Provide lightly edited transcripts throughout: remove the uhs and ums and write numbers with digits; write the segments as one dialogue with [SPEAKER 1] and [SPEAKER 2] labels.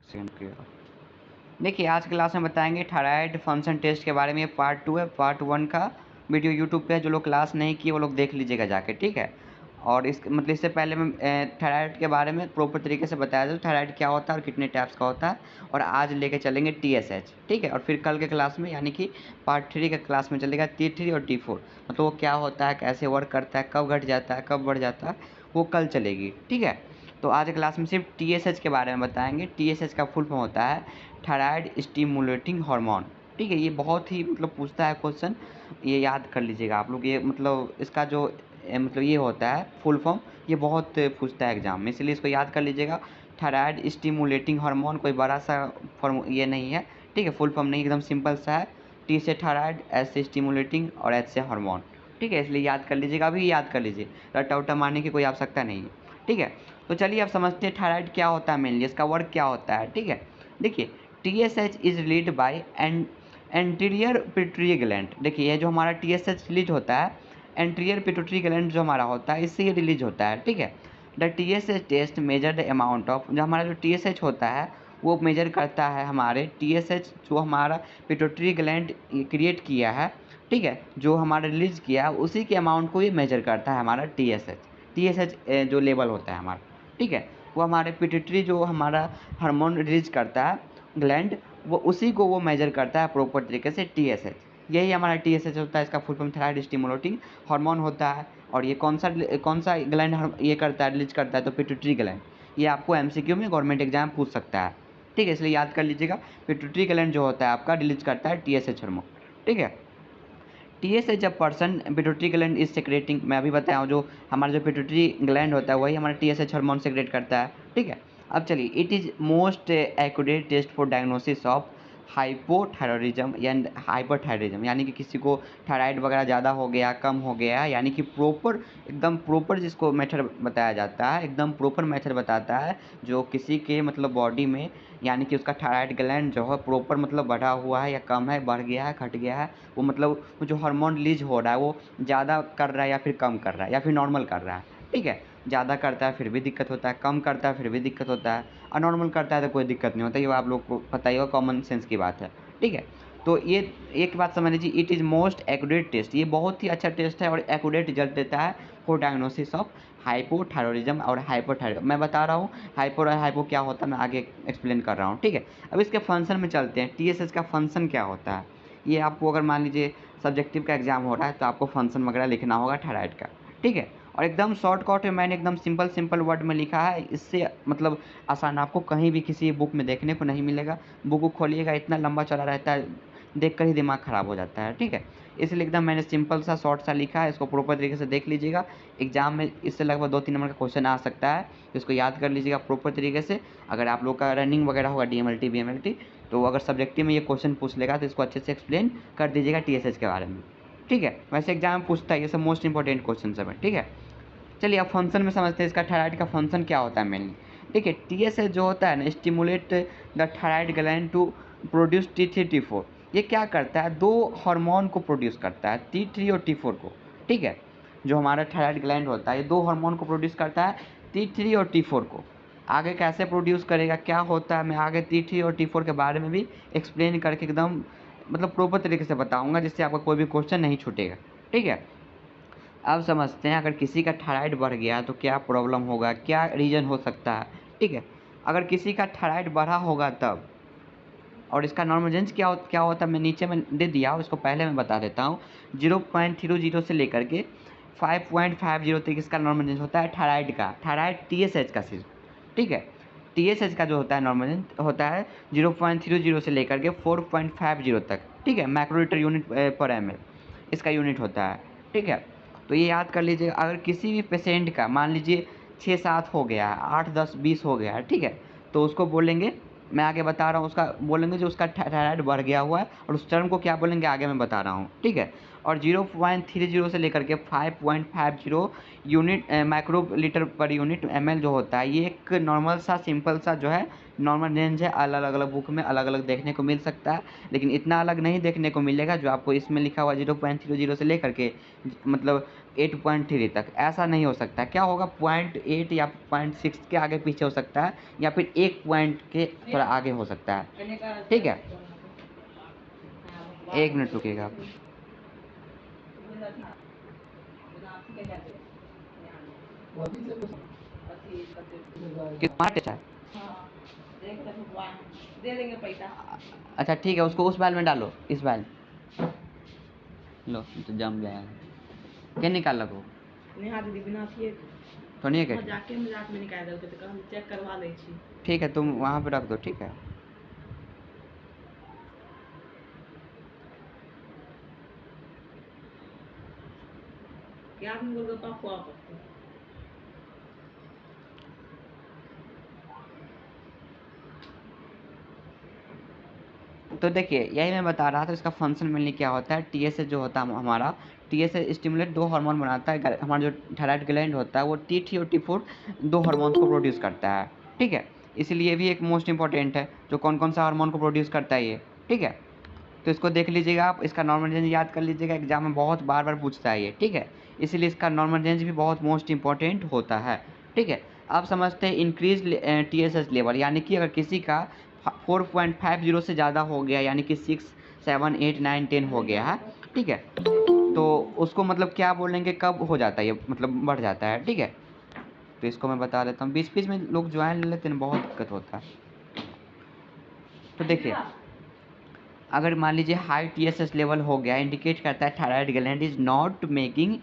[SPEAKER 1] Send किया। देखिए आज क्लास में बताएंगे थायराइड फंक्शन टेस्ट के बारे में। ये पार्ट 2 है। पार्ट 1 का वीडियो यूट्यूब पे है, जो लोग क्लास नहीं किए वो लोग देख लीजिएगा जाके, ठीक है। और इस मतलब इससे पहले मैं थायराइड के बारे में प्रॉपर तरीके से बताया था, थायराइड क्या होता है और कितने टाइप्स का होता है। और आज लेके चलेंगे TSH, ठीक है। और फिर कल के क्लास में यानी कि पार्ट 3 के क्लास में चलेगा T3 और T4, मतलब वो क्या होता है, कैसे वर्क करता है, कब घट जाता है, कब बढ़ जाता है, वो कल चलेगी, ठीक है। तो आज क्लास में सिर्फ TSH के बारे में बताएंगे। TSH का फुल फॉर्म होता है थायराइड स्टिमुलेटिंग हार्मोन, ठीक है। ये बहुत ही मतलब पूछता है क्वेश्चन, ये याद कर लीजिएगा आप लोग। ये मतलब इसका जो मतलब ये होता है फुल फॉर्म, ये बहुत पूछता है एग्जाम में, इसलिए इसको याद कर लीजिएगा। थायराइड स्टिमुलेटिंग हार्मोन कोई बड़ा सा फॉर्म ये नहीं है, ठीक है। फुल फॉर्म नहीं, एकदम सिंपल सा है। T से थायराइड, S से स्टिमुलेटिंग और H से हार्मोन, ठीक है। इसलिए याद कर लीजिएगा, अभी याद कर लीजिए, रट्टा उट्टा मारने की कोई आवश्यकता नहीं है, ठीक है। तो चलिए अब समझते हैं थायराइड क्या होता है, मेनली इसका वर्क क्या होता है, ठीक है। देखिए TSH is release by anterior pituitary gland. देखिए ये जो हमारा TSH रिलीज होता है, एंटीरियर पिट्यूटरी ग्लैंड जो हमारा होता है, इससे ये रिलीज होता है, ठीक है। The TSH test measure the amount of, जो हमारा जो TSH होता है वो मेजर करता है हमारे TSH जो हमारा पिट्यूटरी ग्लैंड क्रिएट किया है, ठीक है, जो हमारा रिलीज किया है उसी के अमाउंट को ये मेजर करता है हमारा TSH जो लेवल होता है हमारा, ठीक है। वो हमारे पिट्यूटरी जो हमारा हार्मोन रिलीज करता है ग्लैंड, वो उसी को वो मेजर करता है प्रॉपर तरीके से TSH। यही हमारा TSH होता है, इसका full form thyroid stimulating hormone होता है। और ये कौन सा ग्लैंड ये करता है, रिलीज करता है, तो पिट्यूटरी ग्लैंड। ये आपको MCQ में गवर्नमेंट एग्जाम पूछ सकता है, ठीक है, इसलिए याद कर लीजिएगा। पिट्यूटरी ग्लैंड जो होता है आपका रिलीज करता है TSH हार्मोन, ठीक है। TSH जब person pituitary gland is secreting, मैं अभी बताया हूँ, जो हमारा जो पिट्यूटरी ग्लैंड होता है वही हमारा TSH हार्मोन सेक्रेट करता है, ठीक है। अब चलिए, it is most accurate test for diagnosis of hypothyroidism and hyperthyroidism, यानी कि किसी को थायराइड वगैरह ज़्यादा हो गया, कम हो गया, यानी कि प्रॉपर एकदम प्रॉपर जिसको मेथड बताया जाता है, एकदम प्रॉपर मेथड बताता है जो किसी के मतलब बॉडी में, यानी कि उसका थायराइड ग्लैंड जो है प्रॉपर मतलब बढ़ा हुआ है या कम है, बढ़ गया है, घट गया है, वो मतलब वो जो हार्मोन रिलीज हो रहा है वो ज़्यादा कर रहा है या फिर कम कर रहा है या फिर नॉर्मल कर रहा है, ठीक है। ज़्यादा करता है फिर भी दिक्कत होता है, कम करता है फिर भी दिक्कत होता है, और नॉर्मल करता है तो कोई दिक्कत नहीं होता। ये आप लोग को पता ही होगा, कॉमन सेंस की बात है, ठीक है। तो ये एक बात समझ लीजिए, it is most accurate test, ये बहुत ही अच्छा टेस्ट है और एक्यूरेट रिजल्ट देता है फॉर डायग्नोसिस ऑफ हाइपोथायरॉयडिज्म और हाइपोथायरॉयड। मैं बता रहा हूँ हाइपो और हाइपो क्या होता है, मैं आगे एक्सप्लेन कर रहा हूँ, ठीक है। अब इसके फंक्शन में चलते हैं, TSH का फंक्शन क्या होता है। ये आपको अगर मान लीजिए सब्जेक्टिव का एग्जाम हो रहा है तो आपको फंक्शन वगैरह लिखना होगा थायराइड का, ठीक है। और एकदम शॉर्टकट में मैंने एकदम सिंपल वर्ड में लिखा है, इससे मतलब आसान आपको कहीं भी किसी बुक में देखने को नहीं मिलेगा। बुक खोलिएगा इतना लंबा चला रहता है, देख कर ही दिमाग ख़राब हो जाता है, ठीक है। इसलिए एकदम मैंने सिंपल सा शॉर्ट सा लिखा है, इसको प्रॉपर तरीके से देख लीजिएगा। एग्जाम में इससे लगभग 2-3 नंबर का क्वेश्चन आ सकता है, इसको याद कर लीजिएगा प्रॉपर तरीके से। अगर आप लोग का रनिंग वगैरह होगा DMLT BMLT, तो अगर सब्जेक्टिव में ये क्वेश्चन पूछ लेगा तो इसको अच्छे से एक्सप्लेन कर दीजिएगा TSH के बारे में, ठीक है। वैसे एग्जाम में पूछता है, ये सब मोस्ट इंपॉर्टेंट क्वेश्चन सब है, ठीक है। चलिए अब फंक्शन में समझते हैं इसका थायराइड का फंक्शन क्या होता है मेनली। देखिए TSH जो होता है ना, stimulate the thyroid gland to produce T3 T4। ये क्या करता है, दो हार्मोन को प्रोड्यूस करता है, T3 और T4 को, ठीक है। जो हमारा थायराइड ग्लैंड होता है ये दो हार्मोन को प्रोड्यूस करता है, T3 और T4 को। आगे कैसे प्रोड्यूस करेगा, क्या होता है, मैं आगे T3 और T4 के बारे में भी एक्सप्लेन करके एकदम मतलब प्रॉपर तरीके से बताऊँगा, जिससे आपका कोई भी क्वेश्चन नहीं छूटेगा, ठीक है। अब समझते हैं अगर किसी का थायराइड बढ़ गया तो क्या प्रॉब्लम होगा, क्या रीज़न हो सकता है, ठीक है। अगर किसी का थायराइड बढ़ा होगा तब, और इसका नॉर्मल रेंज क्या होता है मैं नीचे में दे दिया हूँ, इसको पहले मैं बता देता हूँ। 0.30 से लेकर के 5.50 तक इसका नॉर्मल रेंज होता है थायराइड का, थायराइड TSH का सिर्फ, ठीक है। TSH का जो होता है नॉर्मल रेंज होता है 0.30 से लेकर के 4.50 तक, ठीक है। माइक्रोलीटर यूनिट पर ml इसका यूनिट होता है, ठीक है। तो ये याद कर लीजिएगा, अगर किसी भी पेशेंट का मान लीजिए 6-7 हो गया है, 8-10-20 हो गया है, ठीक है, तो उसको बोलेंगे, मैं आगे बता रहा हूँ, उसका बोलेंगे जो उसका थायराइड बढ़ गया हुआ है, और उस टर्म को क्या बोलेंगे आगे मैं बता रहा हूँ, ठीक है। और 0.30 से लेकर के 5.50 unit micro litre per unit ml जो होता है, ये एक नॉर्मल सा सिंपल सा जो है नॉर्मल रेंज है। अलग अलग बुक में अलग अलग देखने को मिल सकता है, लेकिन इतना अलग नहीं देखने को मिलेगा जो आपको इसमें लिखा हुआ 0.30 से लेकर के मतलब 8.3 तक। ऐसा नहीं हो सकता। क्या होगा, 0.8 या 0.6 के आगे पीछे हो सकता है, या फिर 1 पॉइंट के थोड़ा आगे हो सकता है। ठीक है, 1 मिनट रुकिएगा आप। कितना टेस्ट है? दे देंगे पैसा। अच्छा ठीक है, उसको उस बैल में डालो, इस बैल लो तो जम गया है। क्या निकाल लगो नेहा दीदी बिना किए तो नहीं है, मजाक में निकाल दो तो हम चेक करवा ले छी। ठीक है, तुम वहाँ पे रख दो। ठीक है, क्या गोलगप्पा खुआ सकते। तो देखिए, यही मैं बता रहा था, इसका फंक्शन मेनली क्या होता है। टीएसएच जो होता है हमारा, टीएसएच स्टिमुलेट 2 हार्मोन बनाता है। हमारा जो थायराइड ग्लैंड होता है वो T3 और T4 2 हार्मोन्स को प्रोड्यूस करता है। ठीक है, इसलिए भी एक मोस्ट इंपॉर्टेंट है जो कौन कौन सा हार्मोन को प्रोड्यूस करता है ये। ठीक है, तो इसको देख लीजिएगा आप, इसका नॉर्मल रेंज याद कर लीजिएगा, एग्जाम में बहुत बार बार पूछता है ये। ठीक है, इसलिए इसका नॉर्मल रेंज भी बहुत मोस्ट इंपॉर्टेंट होता है। ठीक है, आप समझते हैं इंक्रीज टीएसएच लेवल, यानी कि अगर किसी का 4.50 से ज़्यादा हो गया, यानी कि 6, 7, 8, 9, 10 हो गया है। ठीक है, तो उसको मतलब क्या बोलेंगे, कब हो जाता है ये, मतलब बढ़ जाता है। ठीक है, तो इसको मैं बता देता हूँ। बीच बीच में लोग ज्वाइन ले लेते हैं, बहुत दिक्कत होता है। तो देखिए, अगर मान लीजिए हाई टीएसएच लेवल हो गया, इंडिकेट करता है thyroid gland is not making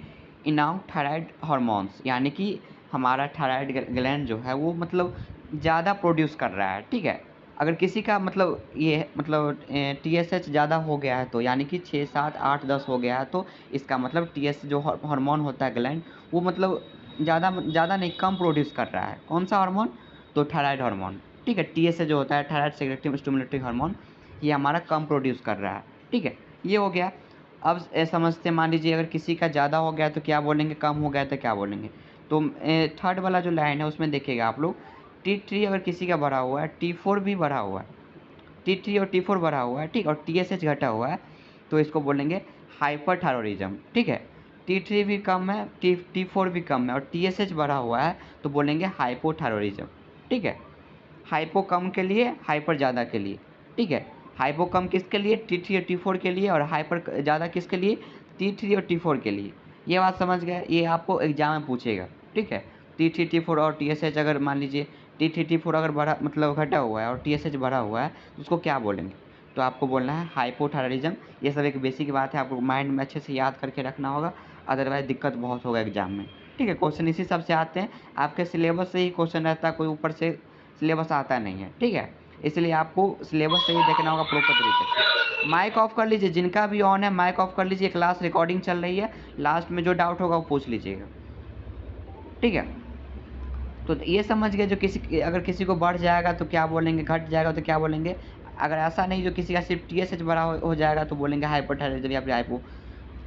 [SPEAKER 1] enough thyroid hormones, यानी कि हमारा थायराइड ग्लैंड जो है वो मतलब ज़्यादा प्रोड्यूस कर रहा है। ठीक है, अगर किसी का मतलब ये मतलब टीएसएच ज़्यादा हो गया है, तो यानी कि 6, 7, 8, 10 हो गया है, तो इसका मतलब टीएस जो हार्मोन होता है ग्लैंड, वो मतलब ज़्यादा नहीं, कम प्रोड्यूस कर रहा है। कौन सा हार्मोन, तो थायराइड हार्मोन। ठीक है, टीएसएच जो होता है थायराइड सेक्रेटिव स्टिमुलेटरी हार्मोन, ये हमारा कम प्रोड्यूस कर रहा है। ठीक है, ये हो गया। अब समझते, मान लीजिए अगर किसी का ज़्यादा हो गया तो क्या बोलेंगे, कम हो गया तो क्या बोलेंगे। तो थर्ड वाला जो लाइन है उसमें देखिएगा आप लोग, T3 अगर किसी का बढ़ा हुआ है, T4 भी बढ़ा हुआ है, T3 और T4 बढ़ा हुआ है, ठीक, और TSH घटा हुआ है, तो इसको बोलेंगे हाइपरथायरॉयडिज्म। ठीक है, T3 भी कम है, T4 भी कम है और TSH बढ़ा हुआ है, तो बोलेंगे हाइपोथायरॉयडिज्म। ठीक है, हाइपो कम के लिए, हाइपर ज़्यादा के लिए। ठीक है, हाइपो कम किसके लिए, T3 और T4 के लिए, और हाइपर ज़्यादा किसके लिए, T3 और T4 के लिए। ये बात समझ गए, ये आपको एग्जाम में पूछेगा। ठीक है, T3, T4 और TSH अगर मान लीजिए T3, T4 अगर बढ़ा मतलब घटा हुआ है और TSH बढ़ा हुआ है, तो उसको क्या बोलेंगे, तो आपको बोलना है हाइपोथायरॉयडिज्म। ये सब एक बेसिक बात है, आपको माइंड में अच्छे से याद करके रखना होगा, अदरवाइज दिक्कत बहुत होगा एग्जाम में। ठीक है, क्वेश्चन इसी सब से आते हैं, आपके सिलेबस से ही क्वेश्चन रहता है, कोई ऊपर से सिलेबस आता नहीं है। ठीक है, इसलिए आपको सिलेबस से ही देखना होगा प्रॉपर तरीके से। माइक ऑफ कर लीजिए, जिनका भी ऑन है माइक ऑफ कर लीजिए, क्लास रिकॉर्डिंग चल रही है, लास्ट में जो डाउट होगा वो पूछ लीजिएगा। ठीक है, तो ये समझ गए, जो अगर किसी को बढ़ जाएगा तो क्या बोलेंगे, घट जाएगा तो क्या बोलेंगे। अगर ऐसा नहीं, जो किसी का सिर्फ TSH बड़ा हो जाएगा तो बोलेंगे हाइपोथायरॉयडिज्म या फिर हाइपो।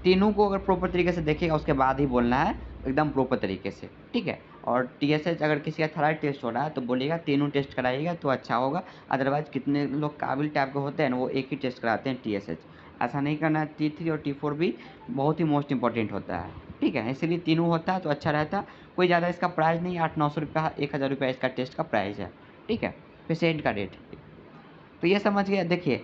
[SPEAKER 1] तीनों को अगर प्रॉपर तरीके से देखेगा उसके बाद ही बोलना है, एकदम प्रॉपर तरीके से। ठीक है, और TSH अगर किसी का थायराइड टेस्ट हो रहा है तो बोलिएगा तीनों टेस्ट कराइएगा तो अच्छा होगा। अदरवाइज कितने लोग काबिल टाइप के होते हैं ना, वो एक ही टेस्ट कराते हैं TSH। ऐसा नहीं करना है। T3 और T4 भी बहुत ही मोस्ट इंपॉर्टेंट होता है। ठीक है, इसलिए तीनों होता है तो अच्छा रहता। कोई ज़्यादा इसका प्राइस नहीं, 800-900 रुपया, 1000 रुपया इसका टेस्ट का प्राइस है। ठीक है, पेशेंट का रेट। तो ये समझ गया। देखिए,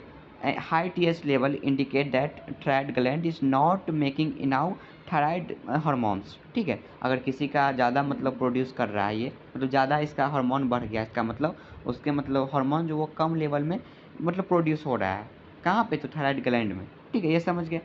[SPEAKER 1] high TS level indicate that thyroid gland is not making enough thyroid hormones. ठीक है, अगर किसी का ज़्यादा मतलब प्रोड्यूस कर रहा है, ये मतलब ज़्यादा इसका हार्मोन बढ़ गया, इसका मतलब उसके मतलब हार्मोन जो वो कम लेवल में मतलब प्रोड्यूस हो रहा है, कहाँ पे, तो थायराइड ग्लैंड में। ठीक है, ये समझ गए।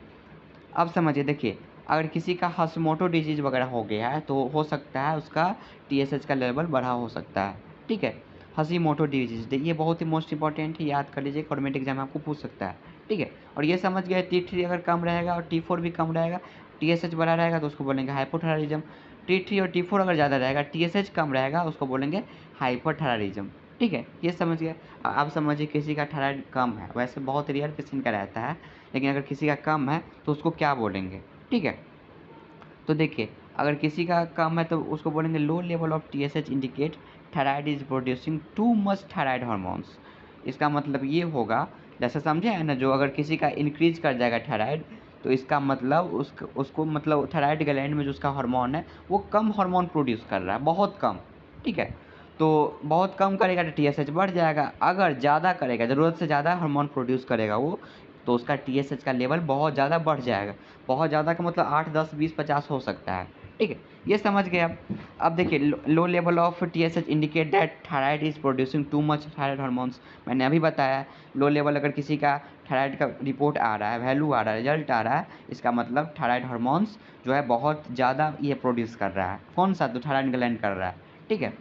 [SPEAKER 1] अब समझिए, देखिए, अगर किसी का हश्मोटो डिजीज़ वगैरह हो गया है तो हो सकता है उसका TSH का लेवल बढ़ा हो सकता है। ठीक है, हशीमोटो डिजीज़, ये बहुत ही मोस्ट इंपॉर्टेंट है, याद कर लीजिए, गवर्नमेंट एग्जाम में आपको पूछ सकता है। ठीक है, और ये समझ गए, T3 अगर कम रहेगा और T4 भी कम रहेगा, TSH बढ़ा रहेगा तो उसको बोलेंगे हाइपोथायरॉयडिज्म। T3 और T4 अगर ज़्यादा रहेगा, TSH कम रहेगा, उसको बोलेंगे हाइपरथायरॉयडिज्म। ठीक है, ये समझ गए। अब समझिए किसी का थायराइड कम है, वैसे बहुत रेयर पेशेंट का रहता है, लेकिन अगर किसी का कम है तो उसको क्या बोलेंगे, ठीक है। तो देखिए, अगर किसी का कम है तो उसको बोलेंगे low level of TSH indicate thyroid is producing too much thyroid hormones. इसका मतलब ये होगा, जैसे समझे है ना, जो अगर किसी का इंक्रीज कर जाएगा थायराइड, तो इसका मतलब उसको मतलब थायराइड ग्लैंड में जो उसका हार्मोन है वो कम हार्मोन प्रोड्यूस कर रहा है, बहुत कम, ठीक है। तो बहुत कम करेगा तो TSH बढ़ जाएगा, अगर ज़्यादा करेगा, ज़रूरत से ज़्यादा हार्मोन प्रोड्यूस करेगा वो, तो उसका TSH का लेवल बहुत ज़्यादा बढ़ जाएगा। बहुत ज़्यादा का मतलब 8, 10, 20, 50 हो सकता है, ठीक है। ये समझ गए आप। अब देखिए, low level of TSH indicate that thyroid is producing too much thyroid hormones. मैंने अभी बताया, लो लेवल अगर किसी का थायराइड का रिपोर्ट आ रहा है, वैल्यू आ रहा है, रिजल्ट आ रहा है, इसका मतलब थायराइड हार्मोन्स जो है बहुत ज़्यादा ये प्रोड्यूस कर रहा है। कौन सा? तो थायराइड ग्लैंड कर रहा है, ठीक है।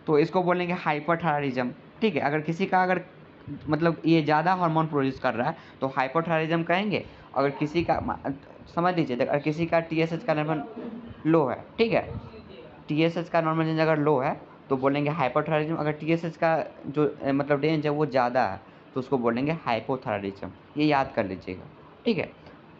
[SPEAKER 1] तो इसको बोलेंगे हाइपरथायराइडिज्म, ठीक है। अगर किसी का अगर मतलब ये ज़्यादा हार्मोन प्रोड्यूस कर रहा है तो हाइपोथायराइडिज्म कहेंगे। अगर किसी का समझ लीजिए, अगर किसी का TSH का लेवल लो है, ठीक है, TSH का नॉर्मल रेंज अगर लो है तो बोलेंगे हाइपोथायराइडिज्म। अगर TSH का जो मतलब रेंज है वो ज़्यादा है तो उसको बोलेंगे हाइपोथायराइडिज्म। ये याद कर लीजिएगा, ठीक है।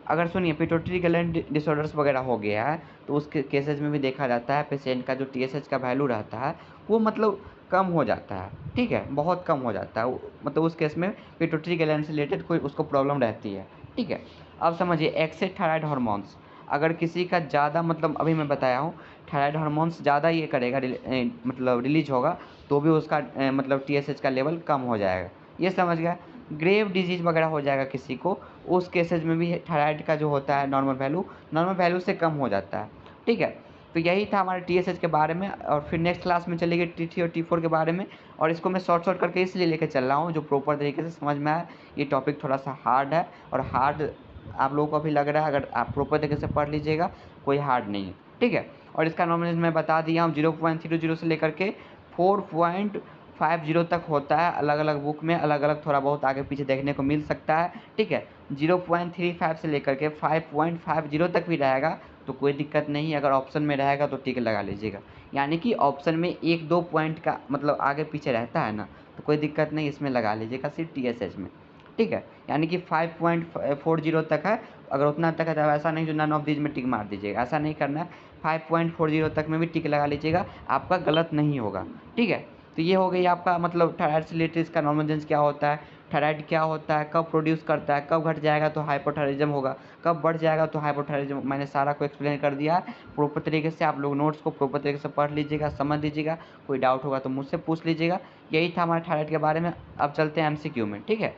[SPEAKER 1] अगर सुनिए, पिट्यूटरी ग्लैंड डिसऑर्डर्स वगैरह हो गया है तो उसके केसेज में भी देखा जाता है पेशेंट का जो TSH का वैल्यू रहता है वो मतलब कम हो जाता है, ठीक है, बहुत कम हो जाता है। मतलब उस केस में पिट्यूटरी ग्लैंड से रिलेटेड कोई उसको प्रॉब्लम रहती है, ठीक है। अब समझिए एक्सेस थायराइड हार्मोन्स, अगर किसी का ज़्यादा मतलब अभी मैं बताया हूँ थायराइड हार्मोन्स ज़्यादा ये करेगा मतलब रिलीज होगा तो भी उसका मतलब TSH का लेवल कम हो जाएगा, ये समझ गया। ग्रेव डिजीज़ वगैरह हो जाएगा किसी को, उस केसेज में भी थायराइड का जो होता है नॉर्मल वैल्यू से कम हो जाता है, ठीक है। तो यही था हमारे TSH के बारे में, और फिर नेक्स्ट क्लास में चलेगी T3 और T4 के बारे में। और इसको मैं शॉर्ट करके इसलिए लेके चल रहा हूँ जो प्रॉपर तरीके से समझ में आए। ये टॉपिक थोड़ा सा हार्ड है, और हार्ड आप लोगों को अभी लग रहा है, अगर आप प्रॉपर तरीके से पढ़ लीजिएगा कोई हार्ड नहीं है, ठीक है। और इसका नॉर्मल मैं बता दिया हूँ, 0.30 से लेकर के 4.50 तक होता है। अलग अलग बुक में अलग अलग थोड़ा बहुत आगे पीछे देखने को मिल सकता है, ठीक है। 0.35 से लेकर के 5.50 तक भी रहेगा तो कोई दिक्कत नहीं, अगर ऑप्शन में रहेगा तो टिक लगा लीजिएगा। यानी कि ऑप्शन में 1-2 पॉइंट का मतलब आगे पीछे रहता है ना, तो कोई दिक्कत नहीं, इसमें लगा लीजिएगा सिर्फ TSH में, ठीक है। यानी कि 5.40 तक है, अगर उतना तक है तो ऐसा नहीं जो नन ऑफ दीज में टिक मार दीजिएगा, ऐसा नहीं करना है। 5.40 तक में भी टिक लगा लीजिएगा, आपका गलत नहीं होगा, ठीक है। तो ये हो गई आपका मतलब थायराइड से रिलेटेड इसका नॉर्मल रेंज क्या होता है, थायराइड क्या होता है, कब प्रोड्यूस करता है, कब घट जाएगा तो हाइपोथायराइडिज्म होगा, कब बढ़ जाएगा तो हाइपोथायराइडिज्म। मैंने सारा को एक्सप्लेन कर दिया है प्रॉपर तरीके से। आप लोग नोट्स को प्रॉपर तरीके से पढ़ लीजिएगा, समझ लीजिएगा। कोई डाउट होगा तो मुझसे पूछ लीजिएगा। यही था हमारे थायराइड के बारे में। अब चलते हैं MCQ में, ठीक है।